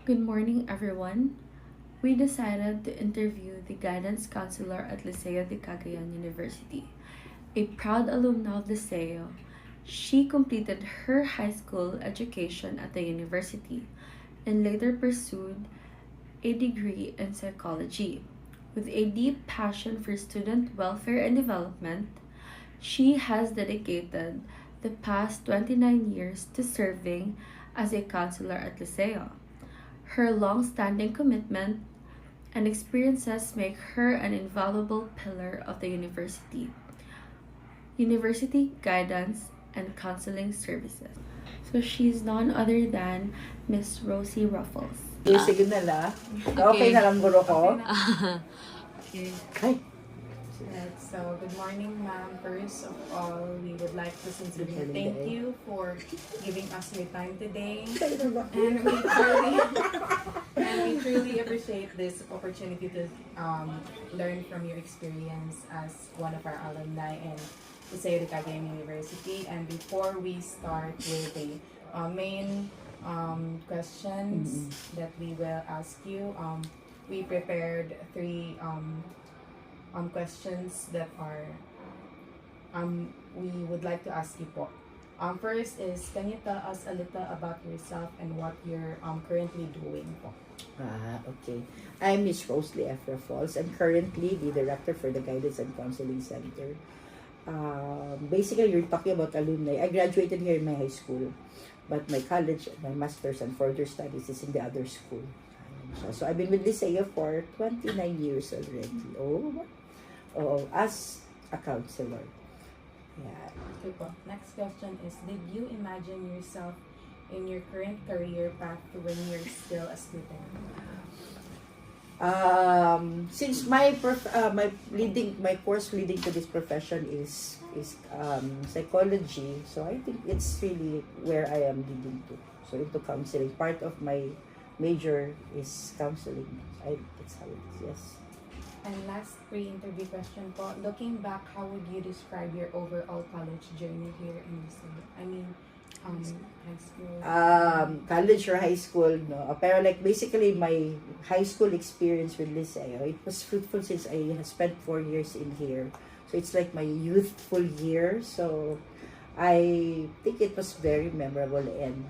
Good morning, everyone. We decided to interview the guidance counselor at Liceo de Cagayan University, a proud alumna of Liceo. She completed her high school education at the university and later pursued a degree in psychology. With a deep passion for student welfare and development, she has dedicated the past 29 years to serving as a counselor at Liceo. Her long standing commitment and experiences make her an invaluable pillar of the university guidance and counseling services. So she's none other than Miss Rosie Ruffles. Sige na la. Okay Okay. na lang guro ko. Okay. Ay, Right, so good morning, ma'am. First of all, we would like to sincerely Good morning, thank Day. you for giving us your time today. tayo na ba? And we truly appreciate this opportunity to learn from your experience as one of our alumni in Liceo de Cagayan University. And before we start with the main questions that we will ask you, we prepared three questions that are we would like to ask you po. First is, can you tell us a little about yourself and what you're currently doing po? Okay. I'm Miss Rosalie Efra Falls. I'm currently the director for the Guidance and Counseling Center. Basically, you're talking about alumni. I graduated here in my high school, but my college, my master's and further studies is in the other school. So I've been with Liceo for 29 years already. As a counselor. Yeah. Okay po. Next question is, did you imagine yourself in your current career path when you're still a student? Since my course leading to this profession is psychology, so I think it's really where I am leading to. So into counseling. Part of my major is counseling. That's how it is. Yes. And last pre-interview question po, looking back, how would you describe your overall college journey here in Liceo? I mean, high school. College or high school, no. Pero like basically my high school experience with Liceo, it was fruitful since I spent 4 years in here. So it's like my youthful year. So I think it was very memorable and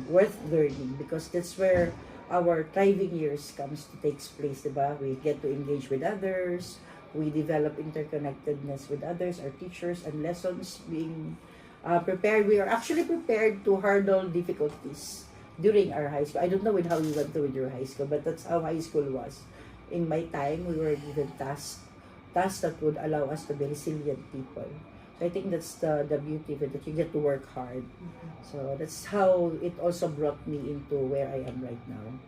worth learning because that's where our thriving years comes to takes place, diba? We get to engage with others, we develop interconnectedness with others, our teachers, and lessons being prepared. We are actually prepared to hurdle difficulties during our high school. I don't know with how you went through with your high school, but that's how high school was. In my time, we were given tasks that would allow us to be resilient people. So I think that's the beauty of it, that you get to work hard. So that's how it also brought me into where I am right now,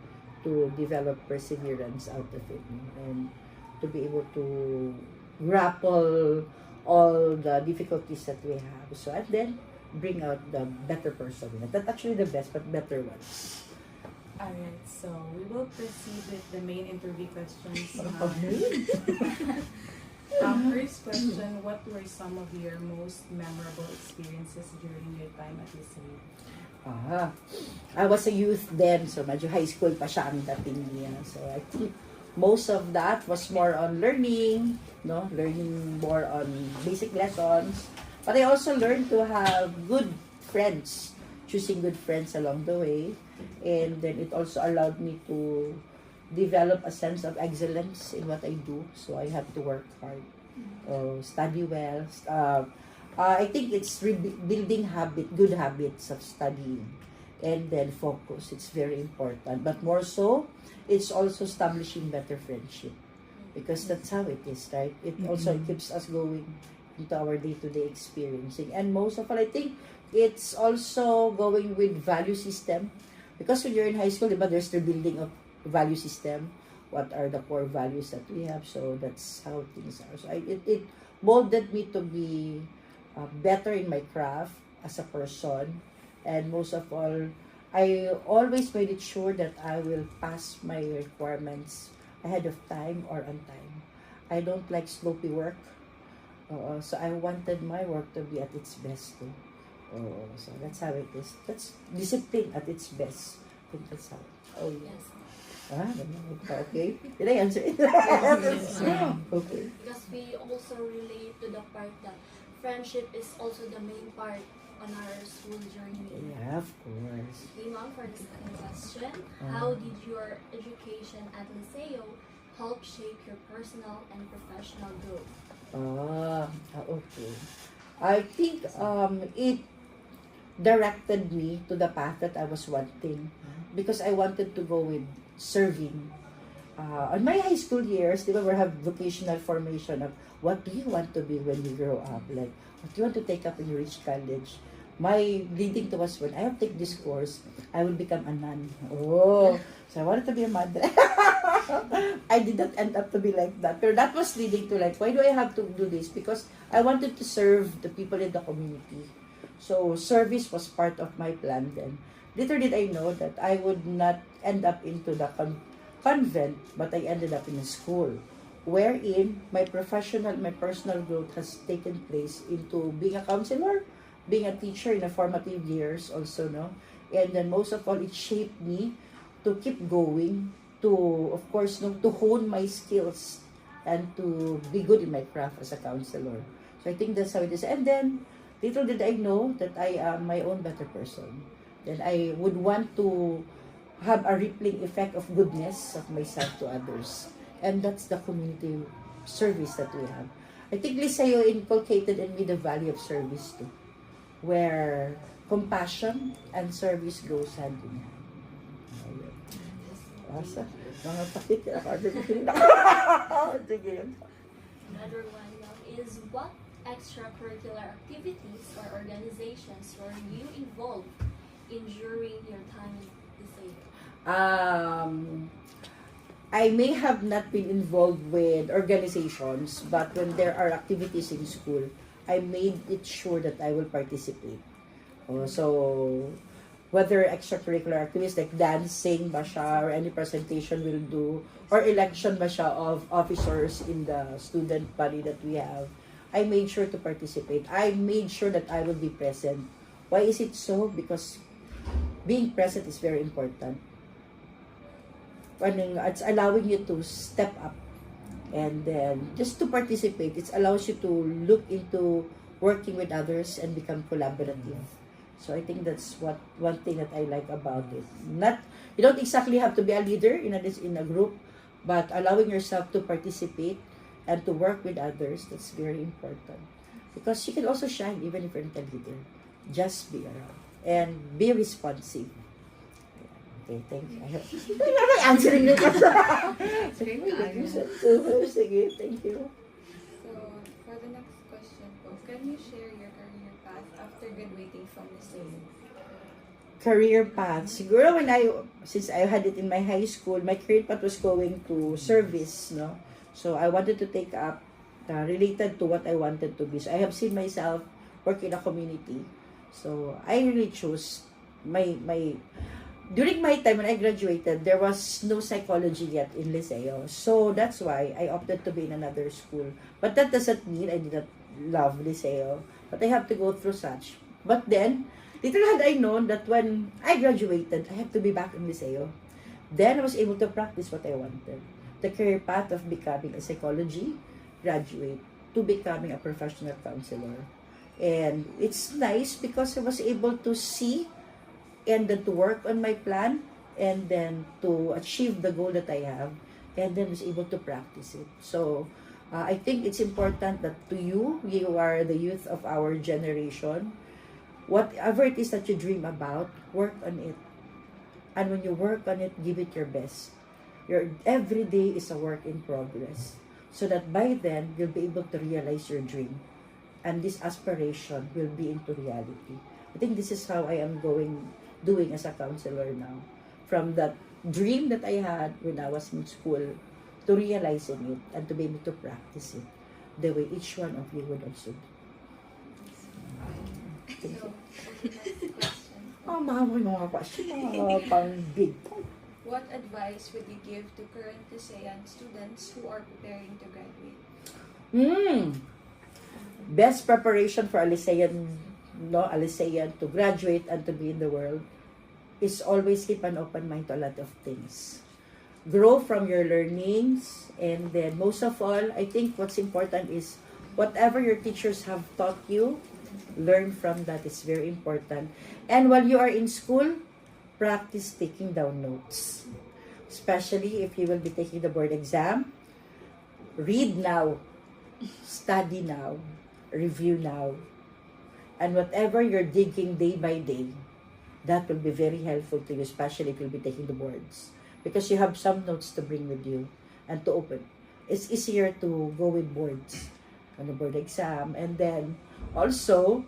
to develop perseverance out of it and to be able to grapple all the difficulties that we have. So and then bring out the better person. Not actually the best, but better ones. Alright, so we will proceed with the main interview questions. First question, what were some of your most memorable experiences during your time at Liceo? I was a youth then, so medyo high school pa siya ang dating niya. So I think most of that was more on learning, no? Learning more on basic lessons. But I also learned to have good friends, choosing good friends along the way. And then it also allowed me to develop a sense of excellence in what I do. So I have to work hard, study well. I think it's building good habits of studying, and then focus. It's very important. But more so, it's also establishing better friendship, because that's how it is, right? It also keeps us going into our day-to-day experiencing. And most of all, I think it's also going with value system. Because when you're in high school, diba, there's the building of value system. What are the core values that we have? So that's how things are. So it molded me to be better in my craft as a person. And most of all, I always made it sure that I will pass my requirements ahead of time or on time. I don't like sloppy work. So I wanted my work to be at its best too. So that's how it is. That's discipline at its best. think that's how. Oh, yeah. Yes. Okay. Did I answer it? Yes. Okay. Because we also relate to the part that friendship is also the main part on our school journey. Yeah, of course. Okay, ma'am, for the second question, Uh. how did your education at Liceo help shape your personal and professional growth? Okay. I think it directed me to the path that I was wanting because I wanted to go with serving. On my high school years, di ba, we have vocational formation of what do you want to be when you grow up? Like, what do you want to take up when you reach college? My leading to was when I have take this course, I will become a nun. Oh, so I wanted to be a mother. I did not end up to be like that. But that was leading to like, why do I have to do this? Because I wanted to serve the people in the community. So service was part of my plan then. Little did I know that I would not end up into the convent, but I ended up in a school wherein my personal growth has taken place into being a counselor, being a teacher in the formative years also, no? And then most of all, it shaped me to keep going, to, of course, no, to hone my skills and to be good in my craft as a counselor. So I think that's how it is. And then, little did I know that I am my own better person. Then I would want to have a rippling effect of goodness of myself to others. And that's the community service that we have. I think Liceo inculcated in me the value of service too, where compassion and service goes hand in hand. Ayun. Asa? Mga pakit. Sige. Another one now is, what extracurricular activities or organizations were you involved in during your time in Liceo? I may have not been involved with organizations, but when there are activities in school, I made it sure that I will participate. So, whether extracurricular activities like dancing ba siya, or any presentation we'll do, or election ba siya of officers in the student body that we have, I made sure to participate. I made sure that I will be present. Why is it so? Because being present is very important. It's allowing you to step up, and then just to participate, it allows you to look into working with others and become collaborative. So I think that's one thing that I like about it. Not, you don't exactly have to be a leader in a group, but allowing yourself to participate and to work with others, that's very important. Because you can also shine even if you're not a leader. Just be around and be responsive. Okay, thank you. I'm answering it. Sige, thank you. So, for the next question po, can you share your career path after graduating from Liceo? Career path. Siguro since I had it in my high school, my career path was going to service, no? So, I wanted to take up related to what I wanted to be. So, I have seen myself work in a community. So, I really chose during my time when I graduated, there was no psychology yet in Liceo. So, that's why I opted to be in another school. But that doesn't mean I did not love Liceo. But I have to go through such. But then, little had I known that when I graduated, I have to be back in Liceo. Then, I was able to practice what I wanted. The career path of becoming a psychology graduate to becoming a professional counselor. And it's nice because I was able to see and then to work on my plan, and then to achieve the goal that I have, and then was able to practice it. So, I think it's important that to you are the youth of our generation, whatever it is that you dream about, work on it. And when you work on it, give it your best. Your every day is a work in progress. So that by then, you'll be able to realize your dream. And this aspiration will be into reality. I think this is how I am doing as a counselor now. From that dream that I had when I was in school to realizing it and to be able to practice it the way each one of you would also do. Thank you. So, for the next question, Mga question, mga pang big. what advice would you give to current Licean students who are preparing to graduate? Best preparation for a Licean to graduate and to be in the world, is always keep an open mind to a lot of things. Grow from your learnings, and then most of all, I think what's important is whatever your teachers have taught you, learn from that. It's very important. And while you are in school, practice taking down notes. Especially if you will be taking the board exam, read now, study now, review now. And whatever you're digging day by day, that will be very helpful to you, especially if you'll be taking the boards. Because you have some notes to bring with you and to open. It's easier to go with boards on the board exam. And then also,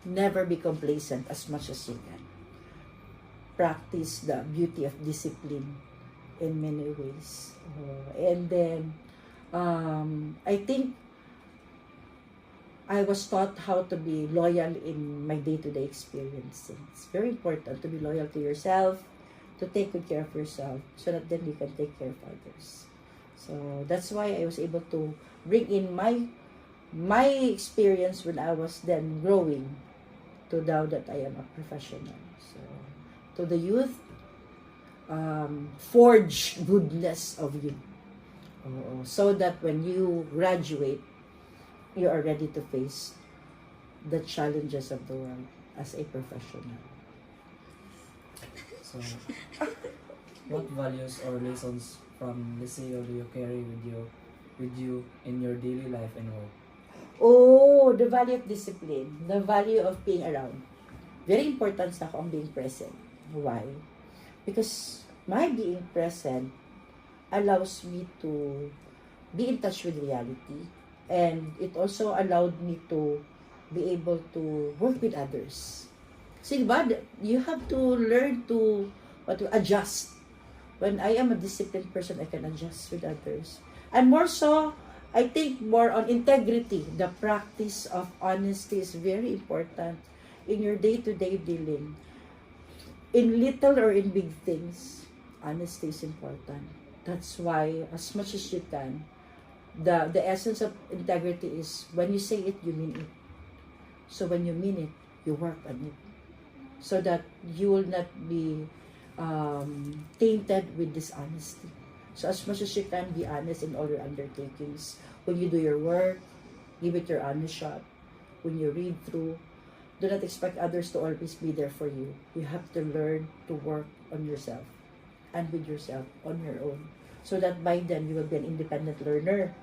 never be complacent as much as you can. Practice the beauty of discipline in many ways. And then, I think I was taught how to be loyal in my day-to-day experience. It's very important to be loyal to yourself, to take good care of yourself, so that then you can take care of others. So that's why I was able to bring in my experience when I was then growing to now that I am a professional. So to the youth, forge goodness of you, so that when you graduate, you are ready to face the challenges of the world as a professional. So, what values or lessons from Liceo do you carry with you in your daily life and work? Oh, the value of discipline, the value of being around. Very important sa ako ang being present. Why? Because my being present allows me to be in touch with reality, and it also allowed me to be able to work with others. See, but you have to learn to adjust. When I am a disciplined person, I can adjust with others. And more so, I think more on integrity. The practice of honesty is very important in your day-to-day dealing. In little or in big things, honesty is important. That's why, as much as you can, the essence of integrity is when you say it, you mean it. So when you mean it, you work on it. So that you will not be tainted with dishonesty. So as much as you can, be honest in all your undertakings. When you do your work, give it your honest shot. When you read through, do not expect others to always be there for you. You have to learn to work on yourself and with yourself on your own. So that by then, you will be an independent learner.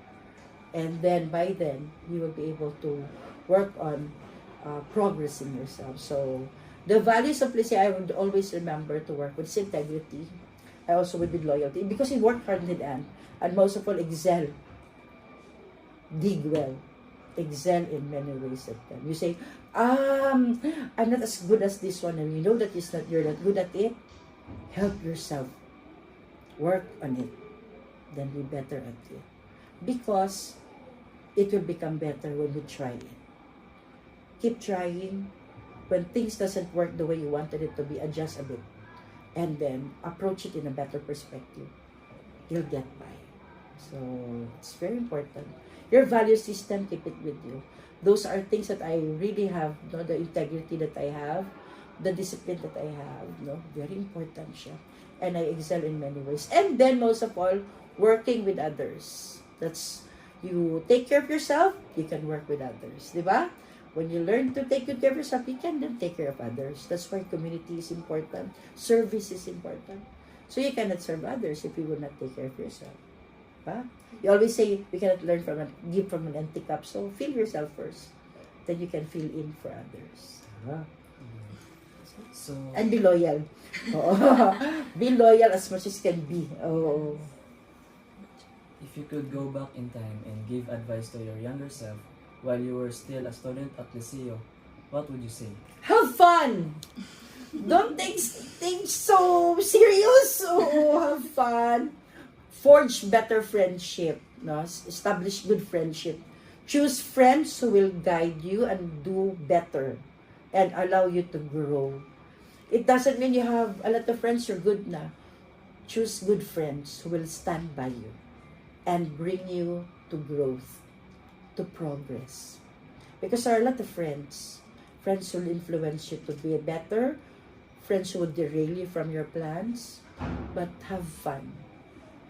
And then by then, you will be able to work on progressing yourself. So the values of Liceo, I would always remember to work with integrity. I also would with loyalty, because you work hard in and most of all, excel. Dig well. Excel in many ways at them. You say, I'm not as good as this one, and you know that you're not good at it. Help yourself. Work on it. Then be better at it. Because it will become better when you try it. Keep trying. When things doesn't work the way you wanted it to be, adjust a bit. And then approach it in a better perspective. You'll get by. So it's very important. Your value system, keep it with you. Those are things that I really have, no? The integrity that I have, the discipline that I have, no? Very important siya. And I excel in many ways. And then most of all, working with others. That's, you take care of yourself, you can work with others. Diba? When you learn to take good care of yourself, you can then take care of others. That's why community is important. Service is important. So you cannot serve others if you will not take care of yourself. Diba? You always say, we cannot give from an empty cup. So fill yourself first. Then you can fill in for others. So, And be loyal. Be loyal as much as can be. Oh. if you could go back in time and give advice to your younger self while you were still a student at Liceo, what would you say? Have fun! Don't take things so serious. Oh, have fun. Forge better friendship. No? Establish good friendship. Choose friends who will guide you and do better and allow you to grow. It doesn't mean you have a lot of friends, you're good na. Choose good friends who will stand by you and bring you to growth, to progress. Because there are a lot of friends. Friends will influence you to be better, friends who would derail you from your plans, but have fun.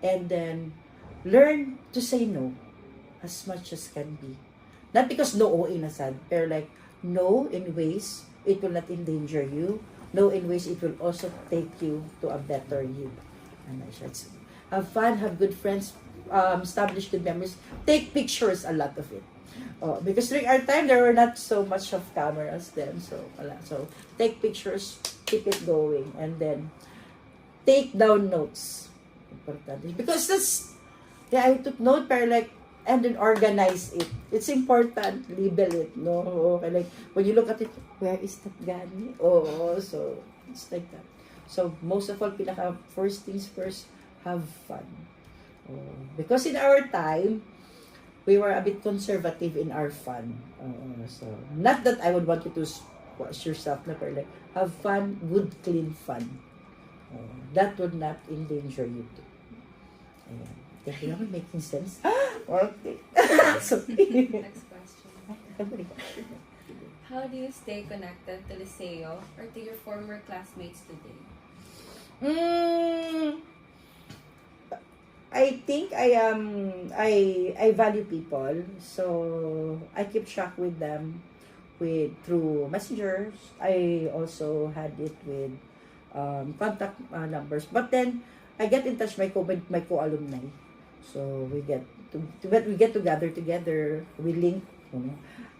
And then, learn to say no as much as can be. Not because no o inasad, pero like, no in ways it will not endanger you. No in ways it will also take you to a better you. And I should say, have fun, have good friends, establish good memories. Take pictures, a lot of it. Because during our time, there were not so much of cameras then. So take pictures, keep it going, and then take down notes. Important. Because that's, yeah, I took note, pero like, and then organize it. It's important. Label it, no? Okay, like, when you look at it, where is that gani? So, it's like that. So, most of all, first things first, have fun. Because in our time, we were a bit conservative in our fun. So, not that I would want you to squash yourself, na, pero like, have fun, good, clean fun. That would not endanger you too. Ayan. Thank you naman, making sense. Okay. Sorry. Next question. How do you stay connected to Liceo or to your former classmates today? I think I value people, so I keep track with them through messengers. I also had it with contact numbers, but then I get in touch with my co-alumni. So we get to gather together. We link.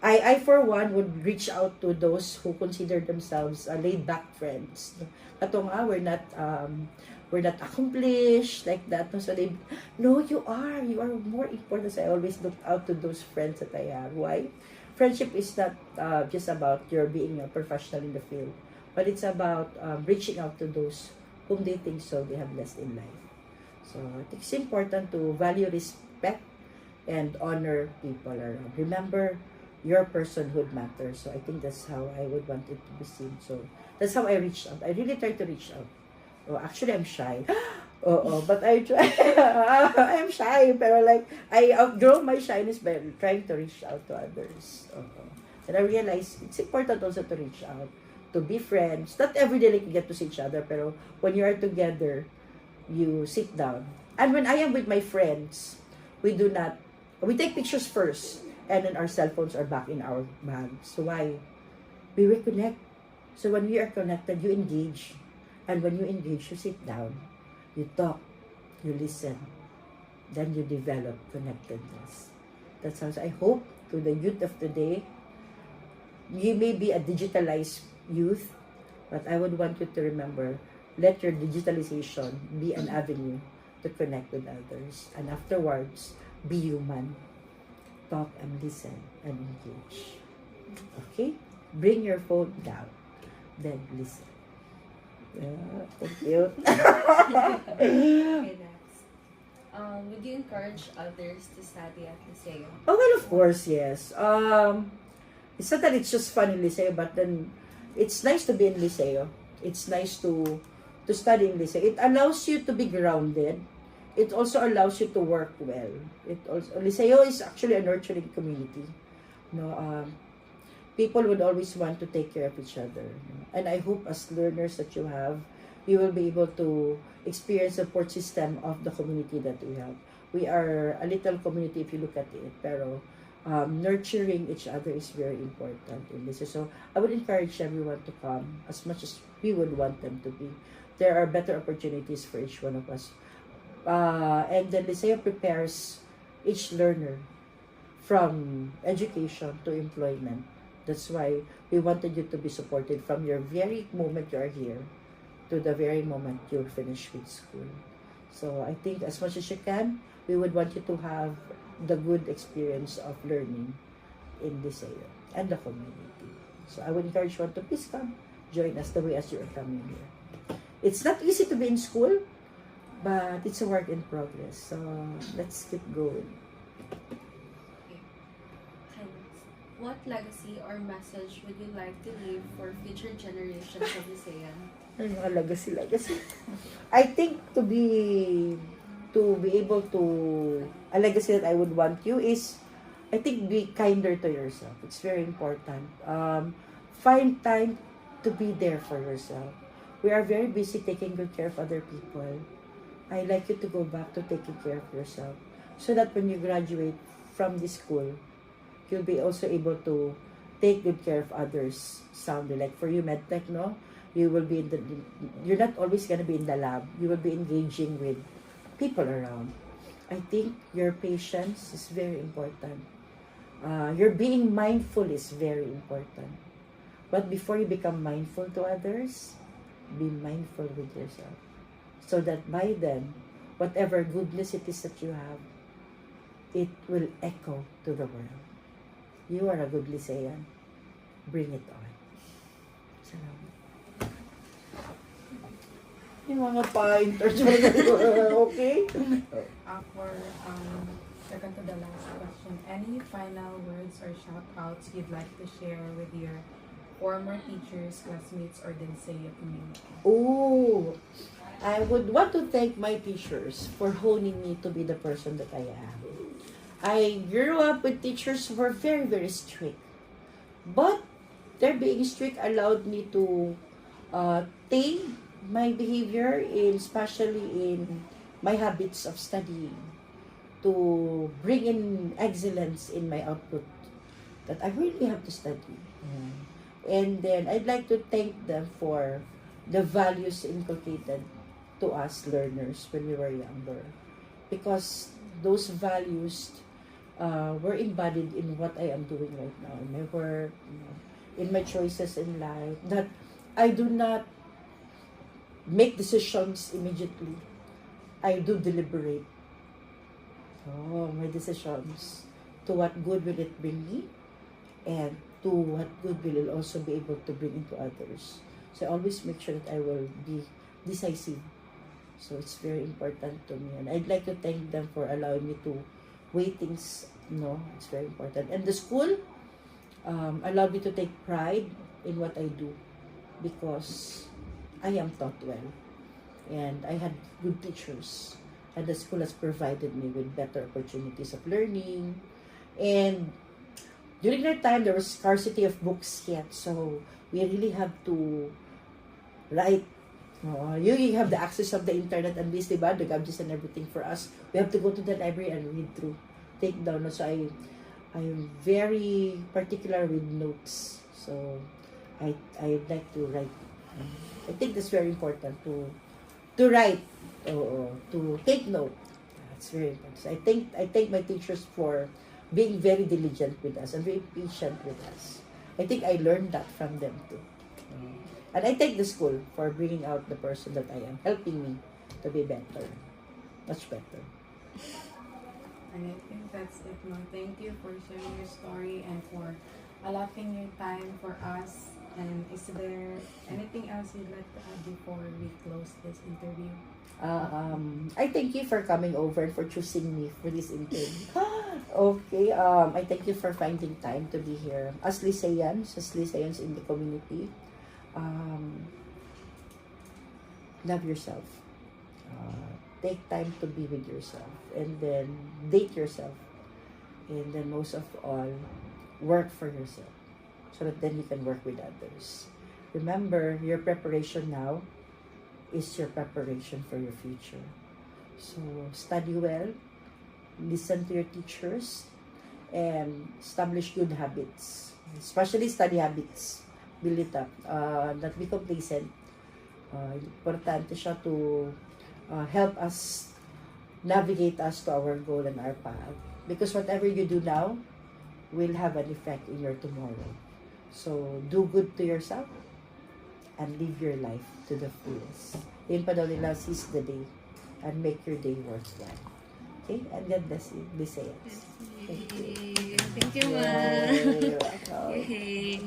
I for one would reach out to those who consider themselves laid back friends. Kato nga, we're not accomplished like that. So they, no, you are more important. So I always look out to those friends that I have. Why? Friendship is not just about your being a professional in the field, but it's about reaching out to those whom they think so they have less in life. So I think it's important to value, respect, and honor people around. Remember, your personhood matters. So I think that's how I would want it to be seen. So that's how I reached out. I really try to reach out. Actually, I'm shy. But I try. I'm shy, pero like, I outgrow my shyness by trying to reach out to others. And I realize it's important also to reach out, to be friends. Not every day like you get to see each other, pero when you are together, you sit down. And when I am with my friends, we take pictures first, and then our cell phones are back in our bags. So why? We reconnect. So when we are connected, you engage. And when you engage, you sit down, you talk, you listen, then you develop connectedness. That's how I hope to the youth of today. You may be a digitalized youth, but I would want you to remember, let your digitalization be an avenue to connect with others. And afterwards, be human. Talk and listen and engage. Okay? Bring your phone down. Then listen. Thank you. Okay, next. Would you encourage others to study at Liceo? Oh, well, of course, yes. It's not that it's just fun in Liceo, but then it's nice to be in Liceo. It's nice to study in Liceo. It allows you to be grounded. It also allows you to work well. Liceo is actually a nurturing community. People would always want to take care of each other. And I hope as learners that you have, you will be able to experience the support system of the community that we have. We are a little community if you look at it, pero nurturing each other is very important in this. So I would encourage everyone to come as much as we would want them to be. There are better opportunities for each one of us. And the Liceo prepares each learner from education to employment. That's why we wanted you to be supported from your very moment you are here to the very moment you'll finish with school. So I think as much as you can, we would want you to have the good experience of learning in Liceo and the community. So I would encourage you to please come, join us the way as you are coming here. It's not easy to be in school, but it's a work in progress. So let's keep going. What legacy or message would you like to leave for future generations of Licean? Ano yung legacy? I think to be able to, a legacy that I would want you is, I think be kinder to yourself. It's very important. Find time to be there for yourself. we are very busy taking good care of other people. I like you to go back to taking care of yourself so that when you graduate from this school, you'll be also able to take good care of others soundly. Like for you, MedTech, no? You will be you're not always going to be in the lab. You will be engaging with people around. I think your patience is very important. Your being mindful is very important. But before you become mindful to others, be mindful with yourself. So that by then, whatever goodness it is that you have, it will echo to the world. You are a good Licean. Bring it on. Salamat. Yung mga pointers, okay? For second to the last question, any final words or shout-outs you'd like to share with your former teachers, classmates, or Dinsea community? Oh, I would want to thank my teachers for honing me to be the person that I am. I grew up with teachers who were very, very strict. But their being strict allowed me to tame my behavior, especially in my habits of studying, to bring in excellence in my output, that I really have to study. And then I'd like to thank them for the values inculcated to us learners when we were younger, because those values were embodied in what I am doing right now, in my work, in my choices in life, that I do not make decisions immediately. I do deliberate. My decisions. To what good will it bring me? And to what good will it also be able to bring into others? So I always make sure that I will be decisive. So it's very important to me. And I'd like to thank them for allowing me to weigh things. It's very important. And the school allowed me to take pride in what I do, because I am taught well. And I had good teachers. And the school has provided me with better opportunities of learning. And during that time, there was scarcity of books yet. So we really have to write. You have the access of the internet and this, diba? The gadgets and everything for us. We have to go to the library and read through. Take down. So I'm very particular with notes. So I like to write. I think that's very important to write, to take note. That's very important. So I thank my teachers for being very diligent with us and very patient with us. I think I learned that from them too. And I thank the school for bringing out the person that I am, helping me to be better, much better. And I think that's it, Ma'am. Thank you for sharing your story and for allotting your time for us. And is there anything else you'd like to add before we close this interview? I thank you for coming over and for choosing me for this interview. Okay, I thank you for finding time to be here. As Liceans in the community, love yourself. Take time to be with yourself, and then date yourself, and then most of all, work for yourself, so that then you can work with others. Remember, your preparation now is your preparation for your future. So study well, listen to your teachers, and establish good habits, especially study habits. Build it up. Not be complacent. Importante siya to help us navigate us to our goal and our path. Because whatever you do now will have an effect in your tomorrow. So, do good to yourself and live your life to the fullest. Yun pa daw nila, seize the day and make your day worthwhile. Okay? And God bless you. Be safe. Thank you. Thank you, Yay. ma'am. You're welcome. Yay.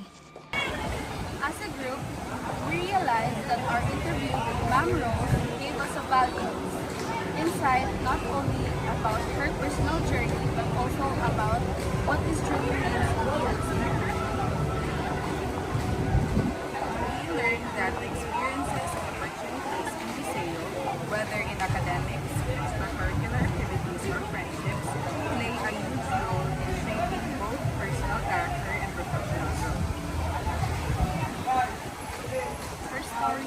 As a group, we realized that our interview with Ma'am Rose gave us a valuable insight not only about her personal journey but also about what this journey means to us. We learned that the experiences and opportunities in Liceo, whether in academics, extracurricular activities, or friendships, play a huge role in shaping both personal character and professional growth. Her story